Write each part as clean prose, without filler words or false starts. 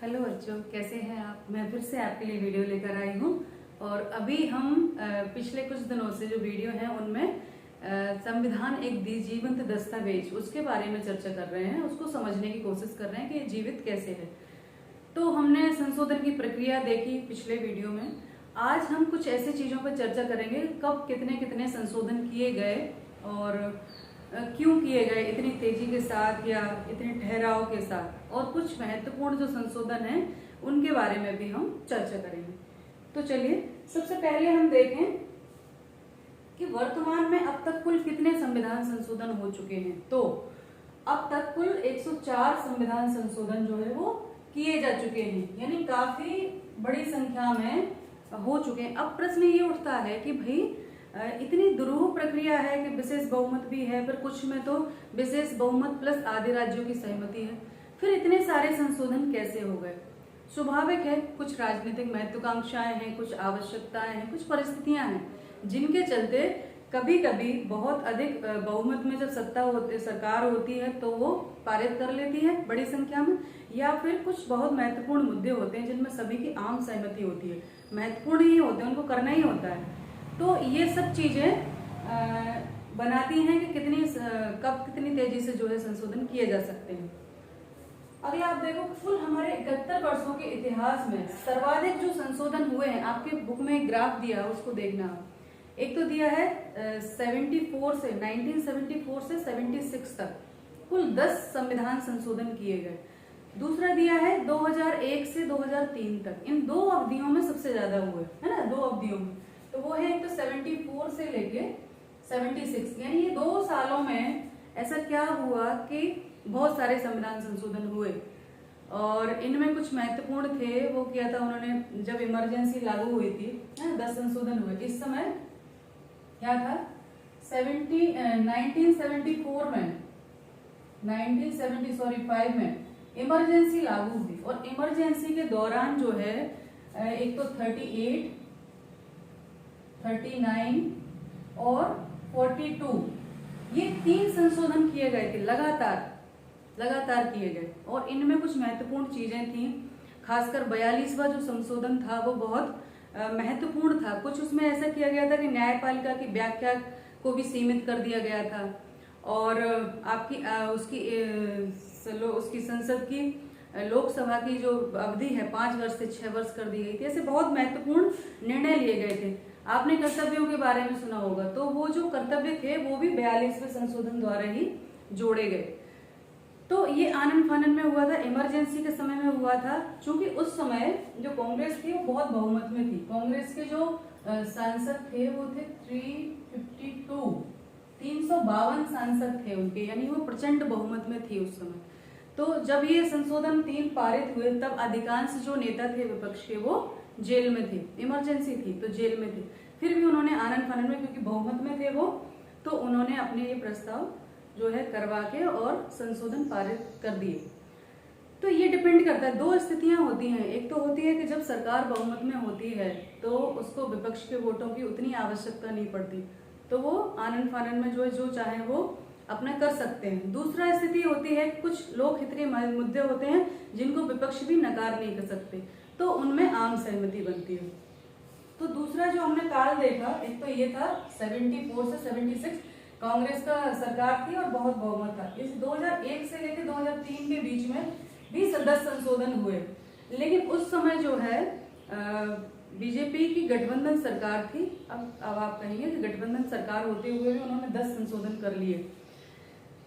Hello बच्चों, कैसे हैं आप। मैं फिर से आपके लिए वीडियो लेकर आई हूँ। और अभी हम पिछले कुछ दिनों से जो वीडियो हैं उनमें संविधान एक जीवंत दस्तावेज उसके बारे में चर्चा कर रहे हैं, उसको समझने की कोशिश कर रहे हैं कि ये जीवित कैसे है। तो हमने संशोधन की प्रक्रिया देखी पिछले वीडियो में। आज हम कुछ ऐसी चीजों पर चर्चा करेंगे, कब कितने कितने संशोधन किए गए और क्यों किए गए इतनी तेजी के साथ या इतने ठहराव के साथ, और कुछ महत्वपूर्ण जो संशोधन हैं उनके बारे में भी हम चर्चा करेंगे। तो चलिए सबसे पहले हम देखें कि वर्तमान में अब तक कुल कितने संविधान संशोधन हो चुके हैं। तो अब तक कुल 104 संविधान संशोधन जो है वो किए जा चुके हैं, यानी काफी बड़ी संख्या में हो चुके हैं। अब प्रश्न ये उठता है कि भाई इतनी दुरूह प्रक्रिया है कि विशेष बहुमत भी है, फिर कुछ में तो विशेष बहुमत प्लस आधे राज्यों की सहमति है, फिर इतने सारे संशोधन कैसे हो गए। स्वाभाविक है, कुछ राजनीतिक महत्वाकांक्षाएं हैं, कुछ आवश्यकताएं हैं, कुछ परिस्थितियां हैं जिनके चलते कभी कभी बहुत अधिक बहुमत में जब सरकार होती है तो वो पारित कर लेती है बड़ी संख्या में, या फिर कुछ बहुत महत्वपूर्ण मुद्दे होते हैं जिनमें सभी की आम सहमति होती है, महत्वपूर्ण ही होते हैं, उनको करना ही होता है। तो ये सब चीजें बनाती हैं कि कब कितनी तेजी से जो है संशोधन किए जा सकते हैं। अभी आप देखो कुल हमारे 71 वर्षों के इतिहास में सर्वाधिक जो संशोधन हुए हैं, आपके बुक में एक ग्राफ दिया है उसको देखना। एक तो दिया है 1974 से 76 तक कुल 10 संविधान संशोधन किए गए। दूसरा दिया है 2001 से 2003 तक, इन दो अवधियों में सबसे ज्यादा हुए है ना, दो अवधियों में। तो वो है एक तो 74 से लेके 76, यानी ये 2 सालों में ऐसा क्या हुआ कि बहुत सारे संविधान संशोधन हुए। और इनमें कुछ महत्वपूर्ण थे, वो किया था उन्होंने जब इमरजेंसी लागू हुई थी, 10 संशोधन हुए। इस समय क्या था 1974 में 1975 में इमरजेंसी लागू हुई, और इमरजेंसी के दौरान जो है एक तो 38, 39 और 42 ये 3 संशोधन किए गए थे, लगातार किए गए। और इनमें कुछ महत्वपूर्ण चीजें थी, खासकर 42वां जो संशोधन था वो बहुत महत्वपूर्ण था। कुछ उसमें ऐसा किया गया था कि न्यायपालिका की व्याख्या को भी सीमित कर दिया गया था, और आपकी उसकी संसद की लोकसभा की जो अवधि है 5 वर्ष से 6 वर्ष कर दी गई थी। ऐसे बहुत महत्वपूर्ण निर्णय लिए गए थे। आपने कर्तव्यों के बारे में सुना होगा, तो वो जो कर्तव्य थे वो भी 42वें संशोधन द्वारा ही जोड़े गए। तो ये आनन फानन में हुआ था, इमरजेंसी के समय में हुआ था, क्योंकि उस समय जो कांग्रेस थी वो बहुत बहुमत में थी। कांग्रेस के जो सांसद थे वो थे 352 सांसद थे उनके, यानी वो प्रचंड बहुमत में थी उस समय। तो जब ये संशोधन 3 पारित हुए तब अधिकांश जो नेता थे विपक्ष के वो जेल में थे, इमरजेंसी थी तो जेल में थे। फिर भी उन्होंने आनन फानन में, क्योंकि बहुमत में थे वो, तो उन्होंने अपने ये प्रस्ताव जो है करवा के और संशोधन पारित कर दिए। तो ये डिपेंड करता है, 2 स्थितियां होती हैं। एक तो होती है कि जब सरकार बहुमत में होती है तो उसको विपक्ष के वोटों की उतनी आवश्यकता नहीं पड़ती, तो वो आनन फानन में जो चाहे वो अपना कर सकते हैं। दूसरा स्थिति होती है कुछ लोकहित के मुद्दे होते हैं जिनको विपक्ष भी नकार नहीं कर सकते, तो उनमें आम सहमति बनती है। तो दूसरा जो हमने काल देखा, एक तो ये था 74 से 76 कांग्रेस का सरकार थी और बहुत बहुमत था। इस 2001 से लेकर 2003 के बीच में भी 10 संशोधन हुए, लेकिन उस समय जो है बीजेपी की गठबंधन सरकार थी। अब आप कहेंगे कि गठबंधन सरकार होते हुए भी उन्होंने 10 संशोधन कर लिए,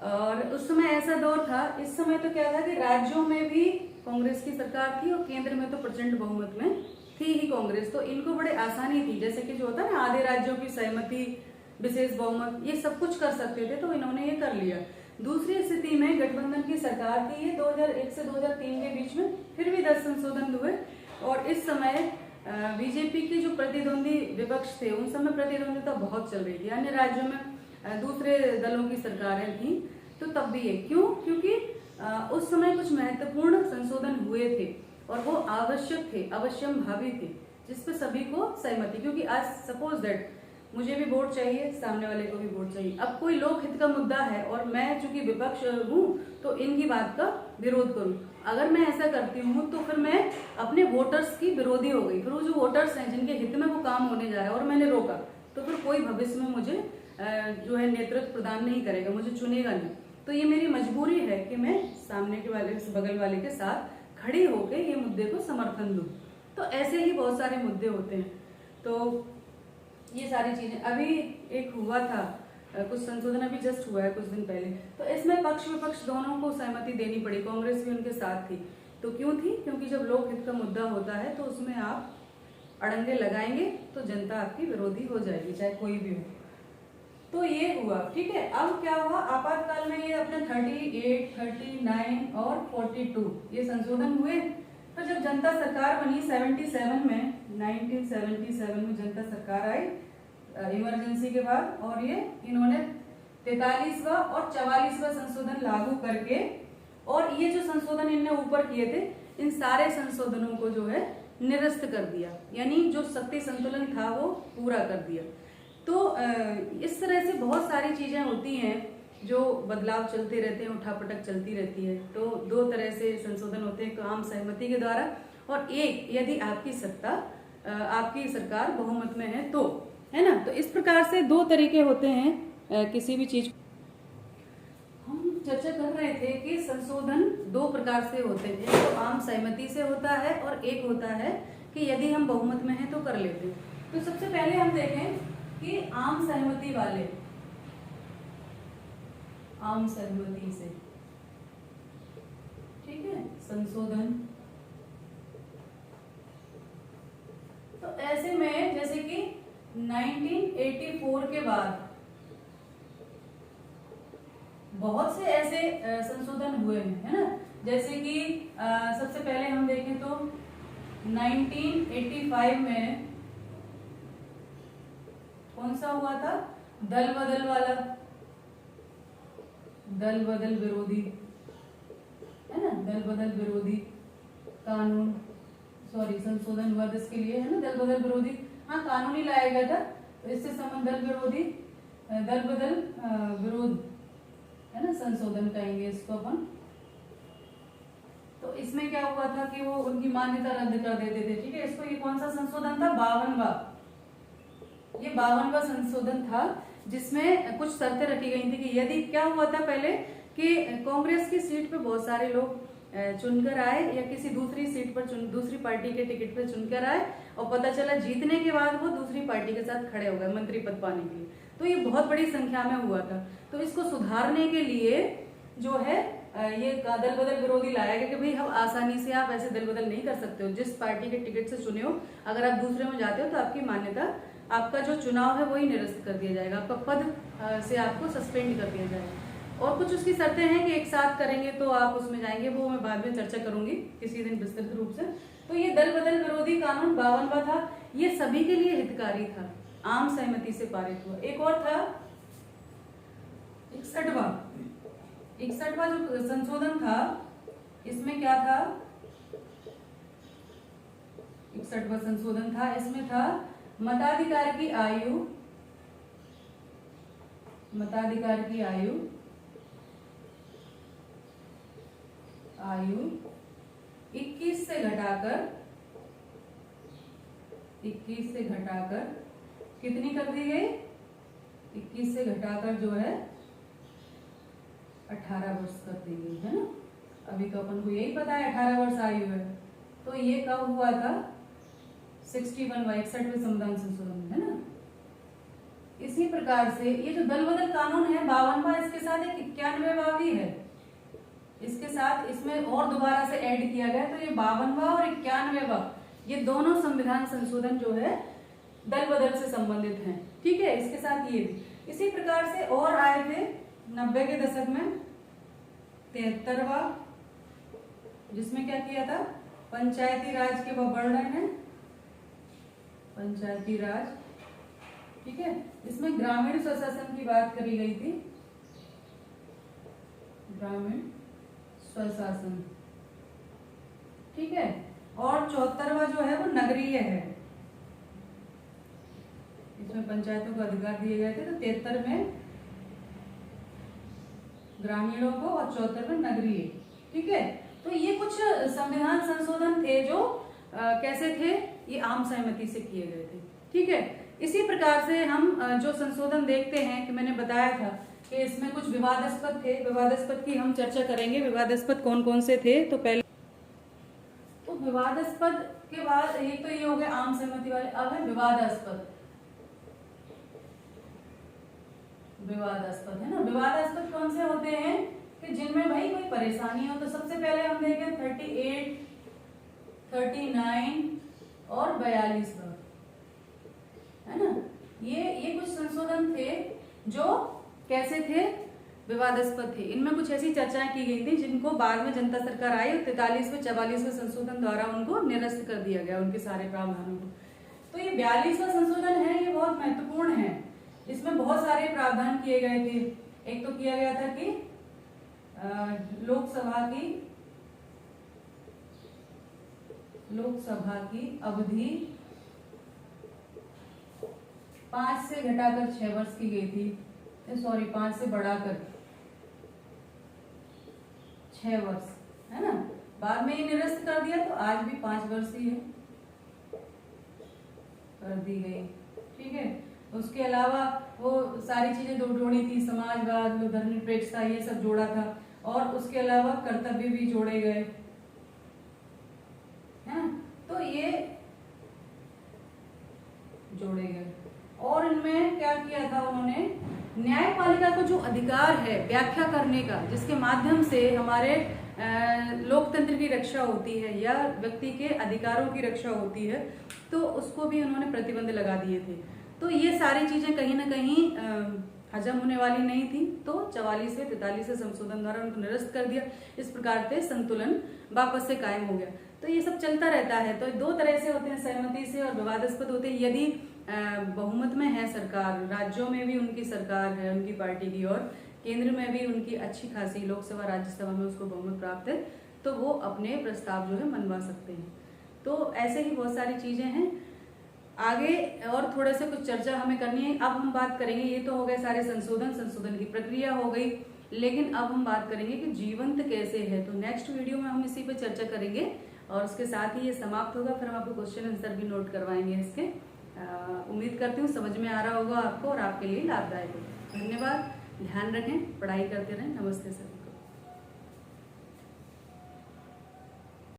और उस समय ऐसा दौर था। इस समय तो क्या था कि राज्यों में भी कांग्रेस की सरकार थी और केंद्र में तो प्रचंड बहुमत में थी ही कांग्रेस, तो इनको बड़े आसानी थी, जैसे कि जो होता है ना आधे राज्यों की सहमति, विशेष बहुमत, ये सब कुछ कर सकते थे, तो इन्होंने ये कर लिया। दूसरी स्थिति में गठबंधन की सरकार थी ये 2001 से 2003 के बीच में, फिर भी 10 संशोधन हुए। और इस समय बीजेपी के जो प्रतिद्वंदी विपक्ष थे उन समय प्रतिद्वंदिता बहुत चल रही थी, अन्य राज्यों में दूसरे दलों की सरकारें थी, तो तब भी ये क्योंकि उस समय कुछ महत्वपूर्ण संशोधन हुए थे और वो आवश्यक थे, अवश्यम भावी थे, जिसपे सभी को सहमति, क्योंकि आज सपोज दैट मुझे भी वोट चाहिए, सामने वाले को भी वोट चाहिए। अब कोई लोकहित का मुद्दा है और मैं चूंकि विपक्ष हूँ तो इनकी बात का विरोध करूं। अगर मैं ऐसा करती हूँ तो फिर मैं अपने वोटर्स की विरोधी हो गई। फिर वो जो वोटर्स हैं जिनके हित में वो काम होने जा रहा है और मैंने रोका, तो फिर कोई भविष्य में मुझे जो है नेतृत्व प्रदान नहीं करेगा, मुझे चुनेगा नहीं। तो ये मेरी मजबूरी है कि मैं सामने के वाले बगल वाले के साथ खड़ी होकर ये मुद्दे को समर्थन दूं। तो ऐसे ही बहुत सारे मुद्दे होते हैं। तो ये सारी चीजें अभी एक हुआ था, कुछ संशोधन अभी जस्ट हुआ है कुछ दिन पहले, तो इसमें पक्ष विपक्ष दोनों को सहमति देनी पड़ी, कांग्रेस भी उनके साथ थी। तो क्यों थी? क्योंकि जब लोकहित का मुद्दा होता है तो उसमें आप अड़ंगे लगाएंगे तो जनता आपकी विरोधी हो जाएगी, चाहे कोई भी हो। तो ये हुआ, ठीक है। अब क्या हुआ, आपातकाल में ये अपने 38, 39 और 42 ये संशोधन हुए। फिर जब जनता सरकार बनी 77 में, 1977 में जनता सरकार आई इमरजेंसी के बाद, और ये इन्होंने 43वां और 44वां संशोधन लागू करके, और ये जो संशोधन इनने ऊपर किए थे इन सारे संशोधनों को जो है निरस्त कर दिया, यानी जो शक्ति संतुलन था वो पूरा कर दिया। तो इस तरह से बहुत सारी चीजें होती हैं जो बदलाव चलते रहते हैं, उठापटक चलती रहती है। तो दो तरह से संशोधन होते हैं, आम सहमति के द्वारा, और एक यदि आपकी आपकी सरकार बहुमत में है तो, है ना। तो इस प्रकार से दो तरीके होते हैं किसी भी चीज। हम चर्चा कर रहे थे कि संशोधन दो प्रकार से होते हैं, एक तो आम सहमति से होता है और एक होता है कि यदि हम बहुमत में हैं तो कर लेते हैं। तो सबसे पहले हम देखें कि आम सहमति वाले, आम सहमति से, ठीक है, संशोधन। तो ऐसे में जैसे कि 1984 के बाद बहुत से ऐसे संशोधन हुए हैं, है ना। जैसे कि सबसे पहले हम देखें तो 1985 में कौन सा हुआ था, दल बदल वाला, दल बदल विरोधी, है ना, दल बदल विरोधी कानून, सॉरी संशोधन हुआ इसके लिए, है ना, दल बदल विरोधी, हाँ कानून ही लाया गया था। तो इससे संबंध दल विरोधी, दल बदल विरोध, है ना, संशोधन कहेंगे इसको अपन। तो इसमें क्या हुआ था कि वो उनकी मान्यता रद्द कर देते थे, ठीक है। इसको ये कौन सा संशोधन था, 52वां, ये 52वां संशोधन था, जिसमें कुछ शर्तें रखी गई थी कि यदि क्या हुआ था पहले कि कांग्रेस की सीट पे बहुत सारे लोग चुनकर आए या किसी दूसरी सीट पर दूसरी पार्टी के टिकट पर चुनकर आए, और पता चला जीतने के बाद वो दूसरी पार्टी के साथ खड़े हो गए मंत्री पद पाने के लिए। तो ये बहुत बड़ी संख्या में हुआ था। तो इसको सुधारने के लिए जो है ये दल बदल विरोधी लाया गया कि भाई हम आसानी से, आप ऐसे दल बदल नहीं कर सकते हो, जिस पार्टी के टिकट से चुने हो अगर आप दूसरे में जाते हो तो आपकी मान्यता, आपका जो चुनाव है वही निरस्त कर दिया जाएगा, आपका पद से आपको सस्पेंड कर दिया जाएगा। और कुछ उसकी शर्तें हैं कि एक साथ करेंगे तो आप उसमें जाएंगे, वो मैं बाद में चर्चा करूंगी किसी दिन विस्तृत रूप से। तो ये दल बदल विरोधी कानून 52वां था, ये सभी के लिए हितकारी था, आम सहमति से पारित हुआ। एक और था 61वां जो संशोधन था, इसमें क्या था, 61वां संशोधन था, इसमें था मताधिकार की आयु, मताधिकार की आयु 21 से घटाकर कितनी कर दी गई, 21 से घटाकर जो है 18 वर्ष कर दी गई, है ना। अभी तो अपन को यही पता है 18 वर्ष आयु है। तो ये कब हुआ था, 61वें संविधान संशोधन, है ना। इसी प्रकार से ये जो दल बदल कानून है 52वां, इसके साथ एक 91वां भी है, इसके साथ इसमें और दोबारा से ऐड किया गया। तो ये 52वां और 91वां, ये दोनों संविधान संशोधन जो है दल बदल से संबंधित हैं, ठीक है। इसके साथ ये भी इसी प्रकार से और आए थे 90 के दशक में 73वां, जिसमें क्या किया था, पंचायती राज के वर्णन है, पंचायती राज, ठीक है। इसमें ग्रामीण स्वशासन की बात करी गई थी, ग्रामीण स्वशासन, ठीक है। और 74वां जो है वो नगरीय है, इसमें पंचायतों को अधिकार दिए गए थे। तो 73 में ग्रामीणों को और 74 में नगरीय, ठीक है। तो ये कुछ संविधान संशोधन थे जो कैसे थे, ये आम सहमति से किए गए थे। ठीक है। इसी प्रकार से हम जो संशोधन देखते हैं कि मैंने बताया था कि इसमें कुछ विवादास्पद थे, विवादास्पद की हम चर्चा करेंगे। विवादास्पद कौन कौन से थे, तो पहले तो विवादास्पद के बाद एक तो ये हो गया आम सहमति वाले, अब है विवादास्पद। विवादास्पद है ना, विवादास्पद कौन से होते हैं कि जिनमें भाई कोई परेशानी हो। तो सबसे पहले हम देखें 38, 39 और 42 है ना, ये कुछ संशोधन थे जो कैसे थे, विवादास्पद थे। इनमें कुछ ऐसी चर्चाएं की गई थी जिनको बाद में जनता सरकार आई और 43वें 44वें संशोधन द्वारा उनको निरस्त कर दिया गया, उनके सारे प्रावधानों को। तो ये 42वां संशोधन है, ये बहुत महत्वपूर्ण है। इसमें बहुत सारे प्रावधान किए गए थे। एक तो किया गया था कि लोकसभा की अवधि 5 से घटाकर 6 वर्ष की गई थी, 5 से बढ़ाकर 6 वर्ष है ना। बाद में ये निरस्त कर दिया, तो आज भी 5 वर्ष ही है, कर दी गई। ठीक है। उसके अलावा वो सारी चीजें जोड़ी थी, समाजवाद, धर्मनिरपेक्षता, ये सब जोड़ा था। और उसके अलावा कर्तव्य भी जोड़े गए हैं, तो ये जोड़े गए। और इनमें क्या किया था उन्होंने, न्यायपालिका को जो अधिकार है व्याख्या करने का, जिसके माध्यम से हमारे लोकतंत्र की रक्षा होती है या व्यक्ति के अधिकारों की रक्षा होती है, तो उसको भी उन्होंने प्रतिबंध लगा दिए थे। तो ये सारी चीजें कहीं ना कहीं हजम होने वाली नहीं थी, तो 44वें 43वें संशोधन द्वारा उनको निरस्त कर दिया। इस प्रकार से संतुलन वापस से कायम हो गया। तो ये सब चलता रहता है। तो दो तरह से होते हैं, सहमति से और विवादास्पद होते हैं। यदि बहुमत में है सरकार, राज्यों में भी उनकी सरकार है उनकी पार्टी की, और केंद्र में भी उनकी अच्छी खासी लोकसभा राज्यसभा में उसको बहुमत प्राप्त है, तो वो अपने प्रस्ताव जो है मनवा सकते हैं। तो ऐसे ही बहुत सारी चीजें हैं। आगे और थोड़े से कुछ चर्चा हमें करनी है। अब हम बात करेंगे, ये तो हो गए सारे संशोधन की प्रक्रिया हो गई, लेकिन अब हम बात करेंगे कि जीवंत कैसे है। तो नेक्स्ट वीडियो में हम इसी पे चर्चा करेंगे और उसके साथ ही ये समाप्त होगा। फिर हम आपको क्वेश्चन आंसर भी नोट करवाएंगे इसके। उम्मीद करती हूँ समझ में आ रहा होगा आपको और आपके लिए लाभदायक होगा। धन्यवाद, ध्यान रखें, पढ़ाई करते रहें। नमस्ते सर।